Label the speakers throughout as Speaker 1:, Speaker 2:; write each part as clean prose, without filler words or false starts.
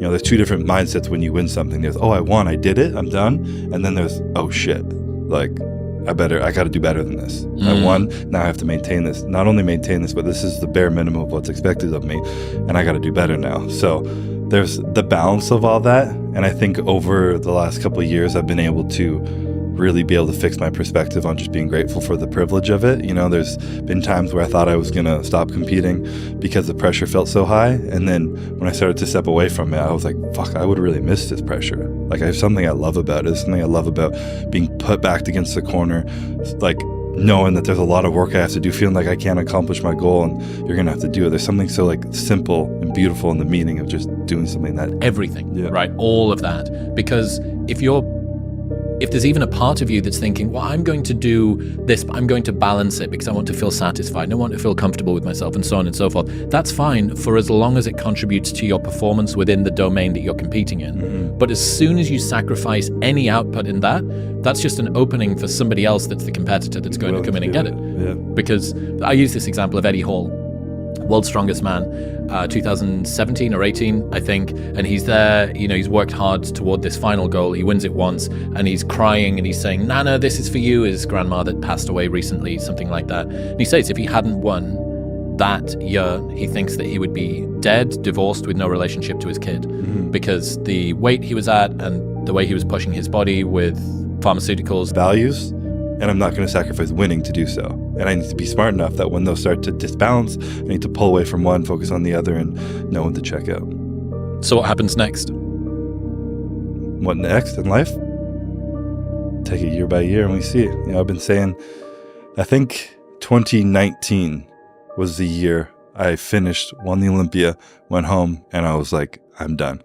Speaker 1: You know, there's two different mindsets when you win something. There's, oh, I won, I did it, I'm done. And then there's, oh shit, like I got to do better than this. I won, now I have to maintain this. Not only maintain this, but this is the bare minimum of what's expected of me, and I got to do better now. So there's the balance of all that. And I think over the last couple of years, I've been able to really be able to fix my perspective on just being grateful for the privilege of it. You know, there's been times where I thought I was going to stop competing because the pressure felt so high. And then when I started to step away from it, I was like, fuck, I would really miss this pressure. Like, I have something I love about it. There's something I love about being put back against the corner, like knowing that there's a lot of work I have to do, feeling like I can't accomplish my goal and you're going to have to do it. There's something so like simple and beautiful in the meaning of just doing something that...
Speaker 2: Everything, right? All of that. Because if there's even a part of you that's thinking, well, I'm going to do this, but I'm going to balance it because I want to feel satisfied and I want to feel comfortable with myself and so on and so forth, that's fine for as long as it contributes to your performance within the domain that you're competing in. But as soon as you sacrifice any output in that, that's just an opening for somebody else that's the competitor that's going to come in and get it.
Speaker 1: Yeah.
Speaker 2: Because I use this example of Eddie Hall, World's Strongest Man, 2017 or 18, I think. And he's there, you know, he's worked hard toward this final goal. He wins it once and he's crying and he's saying, Nana, this is for you. His grandma that passed away recently, something like that. And he says if he hadn't won that year, he thinks that he would be dead, divorced, with no relationship to his kid. Because the weight he was at and the way he was pushing his body with pharmaceuticals.
Speaker 1: Values, and I'm not going to sacrifice winning to do so. And I need to be smart enough that when those start to disbalance, I need to pull away from one, focus on the other, and know when to check out.
Speaker 2: So what happens next?
Speaker 1: What next in life? Take it year by year and we see it. You know, I've been saying, I think 2019 was the year I finished, won the Olympia, went home, and I was like, I'm done.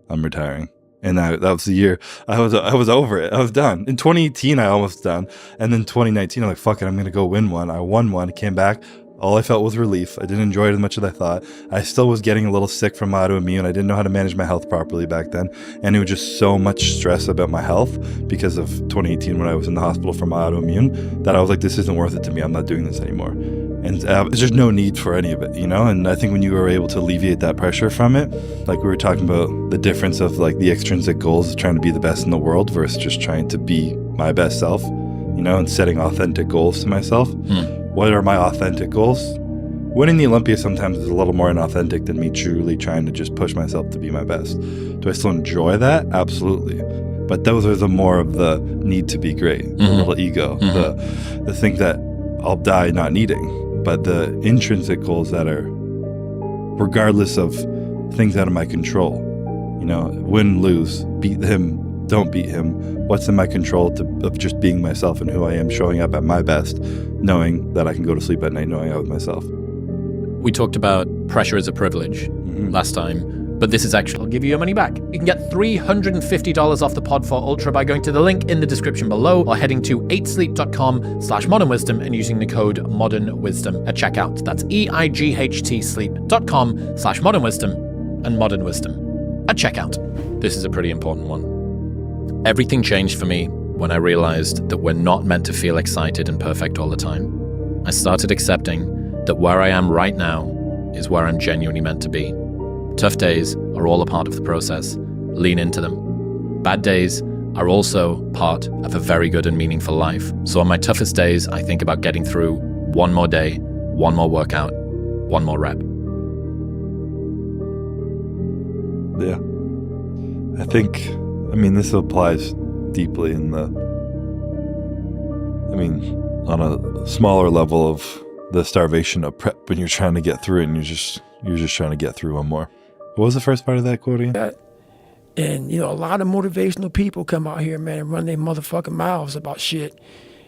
Speaker 1: I'm retiring. And that was the year I was over it. I was done. In 2018, I almost done. And then 2019, I'm like, fuck it, I'm going to go win one. I won one, came back. All I felt was relief. I didn't enjoy it as much as I thought. I still was getting a little sick from autoimmune. I didn't know how to manage my health properly back then. And it was just so much stress about my health because of 2018 when I was in the hospital for my autoimmune that I was like, this isn't worth it to me. I'm not doing this anymore. And there's just no need for any of it, you know? And I think when you are able to alleviate that pressure from it, like we were talking about the difference of like the extrinsic goals of trying to be the best in the world versus just trying to be my best self, you know, and setting authentic goals to myself. What are my authentic goals? Winning the Olympia sometimes is a little more inauthentic than me truly trying to just push myself to be my best. Do I still enjoy that? Absolutely. But those are the more of the need to be great, the little ego, the thing that I'll die not needing. But the intrinsic goals that are regardless of things out of my control, you know, win, lose, beat him, don't beat him, what's in my control of just being myself and who I am, showing up at my best, knowing that I can go to sleep at night knowing I was myself.
Speaker 2: We talked about pressure as a privilege last time, but this is actually, I'll give you your money back. You can get $350 off the Pod 4 Ultra by going to the link in the description below or heading to 8sleep.com/modernwisdom and using the code modernwisdom at checkout. That's eightsleep.com/modernwisdom and modern wisdom at checkout. This is a pretty important one. Everything changed for me when I realized that we're not meant to feel excited and perfect all the time. I started accepting that where I am right now is where I'm genuinely meant to be. Tough days are all a part of the process. Lean into them. Bad days are also part of a very good and meaningful life. So on my toughest days, I think about getting through one more day, one more workout, one more rep.
Speaker 1: Yeah. I think, this applies deeply on a smaller level of the starvation of prep when you're trying to get through it and you're just trying to get through one more. What was the first part of that quote again?
Speaker 3: And, a lot of motivational people come out here, man, and run their motherfucking mouths about shit.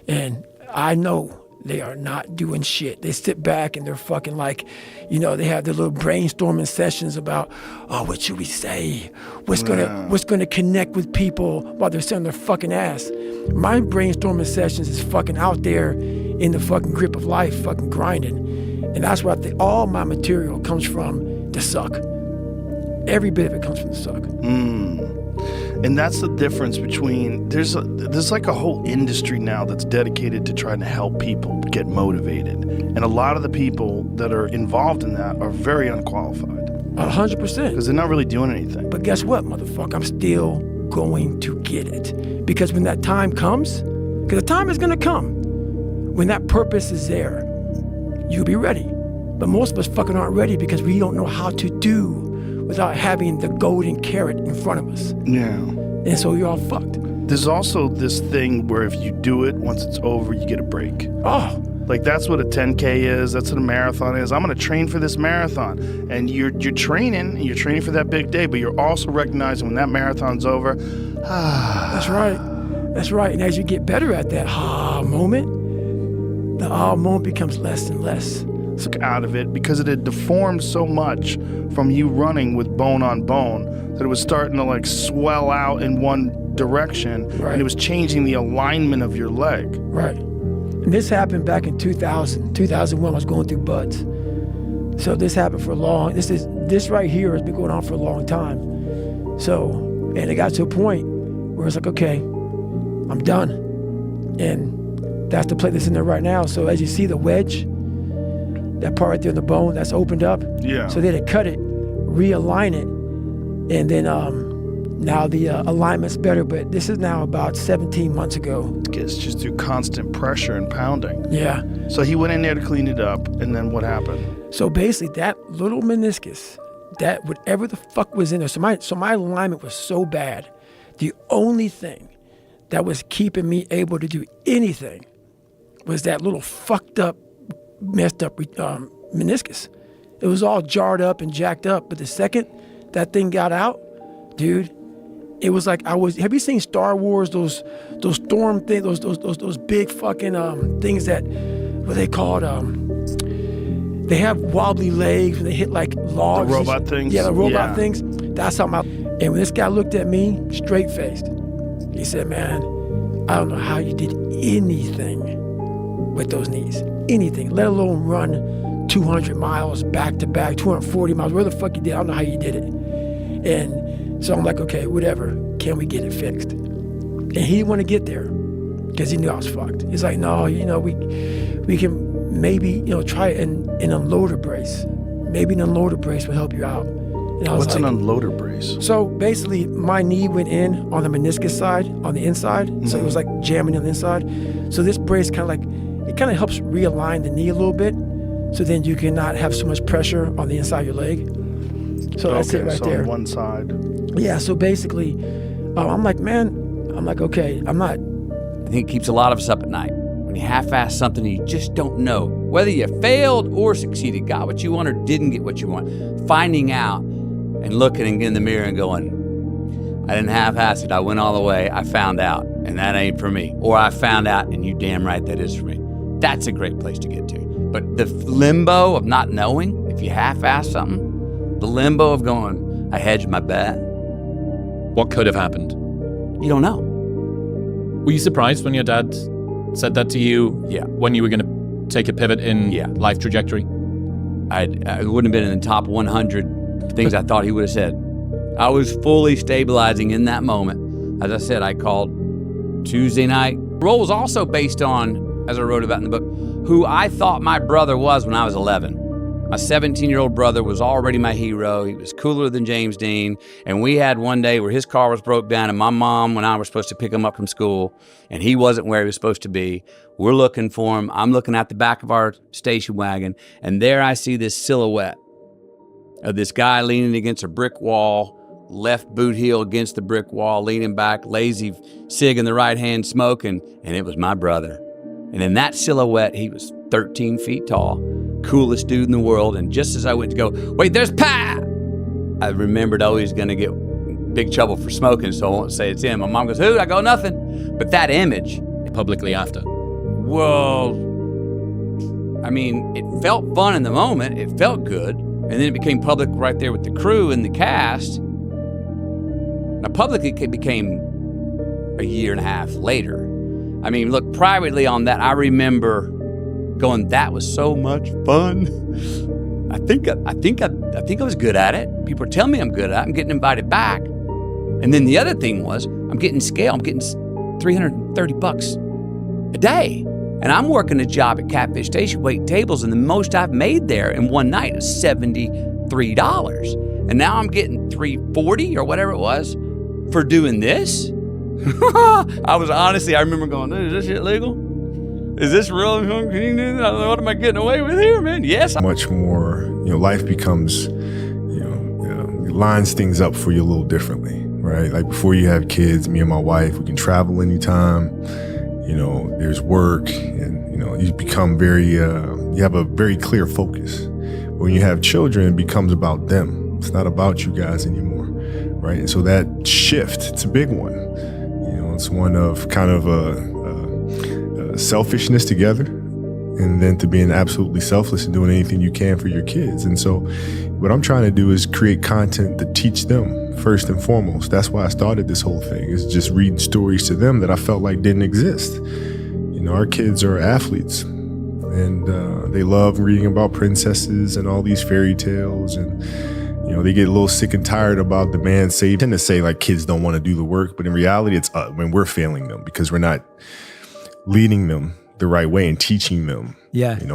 Speaker 3: And I know they are not doing shit. They sit back and they're fucking like, they have their little brainstorming sessions about, what should we say? What's gonna connect with people while they're sitting on their fucking ass? My brainstorming sessions is fucking out there in the fucking grip of life, fucking grinding. And that's where I think all my material comes from, the suck. Every bit of it comes from the suck.
Speaker 4: And that's the difference between, there's like a whole industry now that's dedicated to trying to help people get motivated. And a lot of the people that are involved in that are very unqualified.
Speaker 3: 100%.
Speaker 4: Because they're not really doing anything.
Speaker 3: But guess what, motherfucker? I'm still going to get it. Because when that time comes, because the time is going to come, when that purpose is there, you'll be ready. But most of us fucking aren't ready because we don't know how to do without having the golden carrot in front of us.
Speaker 4: Yeah.
Speaker 3: And so you're all fucked.
Speaker 4: There's also this thing where if you do it, once it's over, you get a break.
Speaker 3: Oh.
Speaker 4: Like that's what a 10K is. That's what a marathon is. I'm going to train for this marathon. And you're training for that big day, but you're also recognizing when that marathon's over,
Speaker 3: That's right. That's right. And as you get better at that moment, the moment becomes less and less.
Speaker 4: Took out of it because it had deformed so much from you running with bone on bone that it was starting to like swell out in one direction,
Speaker 3: right.
Speaker 4: And it was changing the alignment of your leg.
Speaker 3: Right. And this happened back in 2001. I was going through buds. So this happened for a long. This right here has been going on for a long time. So, and it got to a point where it's like, okay, I'm done, and that's the plate that's in there right now. So as you see the wedge, that part right there in the bone that's opened up.
Speaker 4: Yeah.
Speaker 3: So they had to cut it, realign it, and then now the alignment's better. But this is now about 17 months ago.
Speaker 4: It's just through constant pressure and pounding.
Speaker 3: Yeah.
Speaker 4: So he went in there to clean it up, and then what happened?
Speaker 3: So basically, that little meniscus, that whatever the fuck was in there. So my alignment was so bad. The only thing that was keeping me able to do anything was that little fucked up, messed up meniscus. It was all jarred up and jacked up. But the second that thing got out, dude, it was like have you seen Star Wars, those storm things, those big fucking things that, what they called, they have wobbly legs and they hit like logs.
Speaker 4: The robot things?
Speaker 3: Yeah, the robot things. That's how and when this guy looked at me, straight faced, he said, man, I don't know how you did anything with those knees. Anything, let alone run 200 miles back to back, 240 miles, where the fuck you did, I don't know how you did it. And so I'm like, okay, whatever, can we get it fixed? And he didn't want to get there because he knew I was fucked. He's like, no, we can maybe, try an unloader brace. Maybe an unloader brace will help you out. And I was
Speaker 4: What's
Speaker 3: like,
Speaker 4: an unloader brace?
Speaker 3: So basically, my knee went in on the meniscus side, on the inside. Mm-hmm. So it was like jamming on the inside. So this brace kind of helps realign the knee a little bit. So then you cannot have so much pressure on the inside of your leg. So that's it right there.
Speaker 4: On one side.
Speaker 3: Yeah, so basically, I'm like, okay, I'm not.
Speaker 5: I think it keeps a lot of us up at night. When you half-ass something and you just don't know whether you failed or succeeded, got what you want or didn't get what you want. Finding out and looking in the mirror and going, I didn't half-ass it, I went all the way, I found out, and that ain't for me. Or I found out, and you damn right that is for me. That's a great place to get to. But the limbo of not knowing, if you half-ass something, the limbo of going, I hedged my bet.
Speaker 2: What could have happened?
Speaker 5: You don't know.
Speaker 2: Were you surprised when your dad said that to you?
Speaker 5: Yeah.
Speaker 2: When you were going to take a pivot in life trajectory?
Speaker 5: I wouldn't have been in the top 100 things I thought he would have said. I was fully stabilizing in that moment. As I said, I called Tuesday night. The role was also based on, as I wrote about in the book, who I thought my brother was when I was 11. My 17-year-old brother was already my hero. He was cooler than James Dean. And we had one day where his car was broke down and my mom, when I was supposed to pick him up from school, and he wasn't where he was supposed to be. We're looking for him. I'm looking at the back of our station wagon, and there I see this silhouette of this guy leaning against a brick wall, left boot heel against the brick wall, leaning back, lazy cig in the right hand, smoking, and it was my brother. And in that silhouette, he was 13 feet tall, coolest dude in the world. And just as I went to go, wait, there's Pat! I remembered, he's going to get big trouble for smoking, so I won't say it's him. My mom goes, who? I go, nothing. But that image.
Speaker 2: Publicly after?
Speaker 5: Well, I mean, it felt fun in the moment. It felt good. And then it became public right there with the crew and the cast. Now, publicly, it became a year and a half later. I mean, look, privately on that, I remember going, that was so much fun. I think I was good at it. People are telling me I'm good at it. I'm getting invited back. And then the other thing was, I'm getting scale. I'm getting $330 a day. And I'm working a job at Catfish Station, waiting tables, and the most I've made there in one night is $73. and now I'm getting $340 or whatever it was for doing this. I remember going, is this shit legal? Is this real? Can you do that? What am I getting away with here, man? Yes.
Speaker 6: Much more, life becomes, it lines things up for you a little differently, right? Like before you have kids, me and my wife, we can travel anytime. There's work, and you become you have a very clear focus. When you have children, it becomes about them. It's not about you guys anymore, right? And so that shift, it's a big one. It's one of kind of a selfishness together, and then to being absolutely selfless and doing anything you can for your kids. And so what I'm trying to do is create content to teach them first and foremost. That's why I started this whole thing, is just reading stories to them that I felt like didn't exist. Our kids are athletes, and they love reading about princesses and all these fairy tales, and they get a little sick and tired about the man saved. I tend to say like kids don't want to do the work, but in reality it's when we're failing them because we're not leading them the right way and teaching them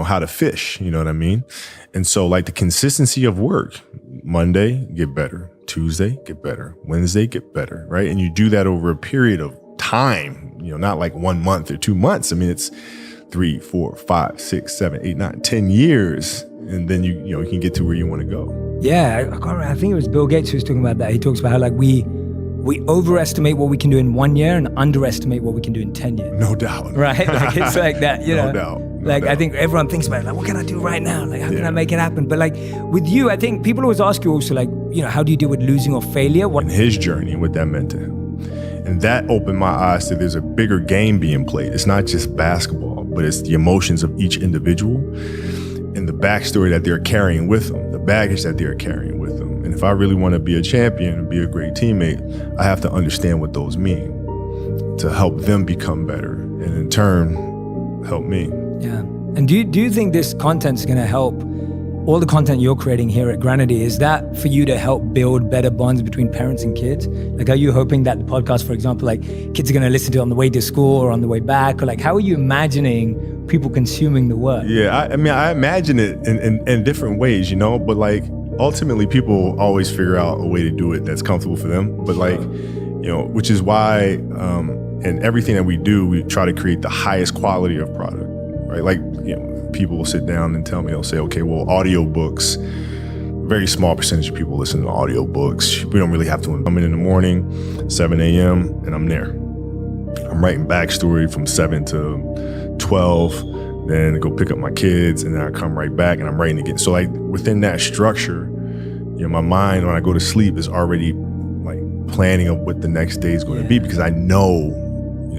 Speaker 6: how to fish, you know what I mean? And so like the consistency of work, Monday, get better. Tuesday, get better. Wednesday, get better, right? And you do that over a period of time, not like 1 month or 2 months. I mean, it's 3, 4, 5, 6, 7, 8, 9, 10 years. And then you can get to where you want to go.
Speaker 7: Yeah, I can't remember. I think it was Bill Gates who was talking about that. He talks about how like we overestimate what we can do in 1 year and underestimate what we can do in 10 years.
Speaker 6: No doubt.
Speaker 7: Right? Like it's like that,
Speaker 6: No doubt.
Speaker 7: I think everyone thinks about it, like, what can I do right now? Like, how can I make it happen? But like with you, I think people always ask you also like, how do you deal with losing or failure?
Speaker 6: And his journey and what that meant to him. And that opened my eyes to there's a bigger game being played. It's not just basketball, but it's the emotions of each individual and the backstory that they're carrying with them, the baggage that they're carrying with them. And if I really want to be a champion and be a great teammate, I have to understand what those mean to help them become better and in turn help me.
Speaker 7: Yeah. And do you think this content is going to help all the content you're creating here at Granity? Is that for you to help build better bonds between parents and kids? Like, are you hoping that the podcast, for example, like kids are going to listen to it on the way to school or on the way back? Or like, how are you imagining people consuming the work?
Speaker 6: Yeah, I imagine it in different ways, but like ultimately people always figure out a way to do it that's comfortable for them. But like, which is why in everything that we do, we try to create the highest quality of product, right? Like, people will sit down and tell me, they'll say, okay, well, audiobooks, very small percentage of people listen to audiobooks. We don't really have to. I'm in the morning, 7 a.m., and I'm there. I'm writing backstory from 7 to 12, then go pick up my kids, and then I come right back and I'm writing again. So like within that structure, my mind when I go to sleep is already like planning of what the next day is going to be, because I know,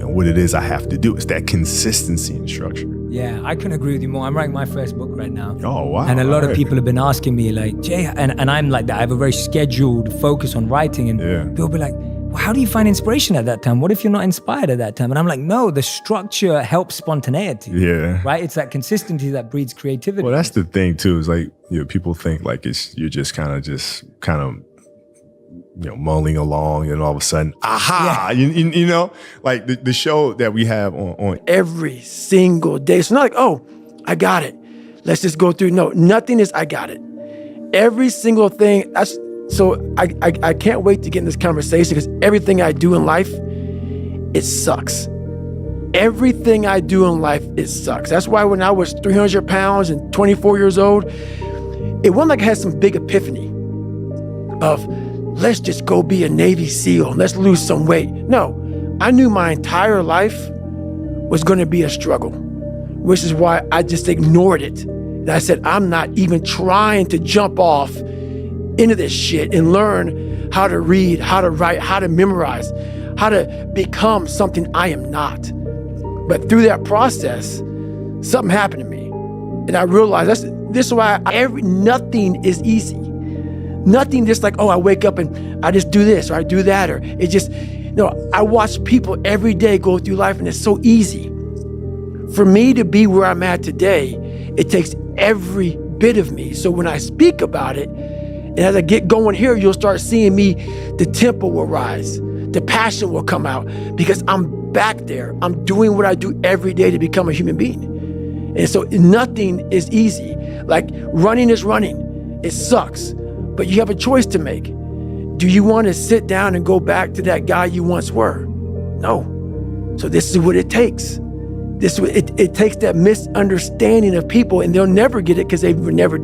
Speaker 6: what it is I have to do. It's that consistency and structure.
Speaker 7: Yeah, I couldn't agree with you more. I'm writing my first book right now.
Speaker 6: Oh, wow.
Speaker 7: And a lot of people have been asking me like, Jay, and I'm like that. I have a very scheduled focus on writing, and people be like, well, how do you find inspiration at that time? What if you're not inspired at that time? And I'm like, no, the structure helps spontaneity. Yeah. Right? It's that consistency that breeds creativity.
Speaker 6: Well, that's the thing too, is like, people think like you're just kind of mulling along, and all of a sudden, aha, like the show that we have on
Speaker 3: every single day. It's not like, oh, I got it. Let's just go through. No, nothing is, I got it. Every single thing. So I can't wait to get in this conversation, because everything I do in life, it sucks. Everything I do in life, it sucks. That's why when I was 300 pounds and 24 years old, it wasn't like I had some big epiphany of, let's just go be a Navy SEAL. Let's lose some weight. No, I knew my entire life was going to be a struggle, which is why I just ignored it. And I said, I'm not even trying to jump off into this shit and learn how to read, how to write, how to memorize, how to become something I am not. But through that process, something happened to me. And I realized this is why nothing is easy. Nothing just like, oh, I wake up and I just do this or I do that, or it just, I watch people every day go through life, and it's so easy. For me to be where I'm at today, it takes every bit of me. So when I speak about it, and as I get going here, you'll start seeing me, the tempo will rise, the passion will come out, because I'm back there. I'm doing what I do every day to become a human being. And so nothing is easy. Like running is running. It sucks. But you have a choice to make. Do you want to sit down and go back to that guy you once were? No. So this is what it takes. It takes that misunderstanding of people, and they'll never get it because they were never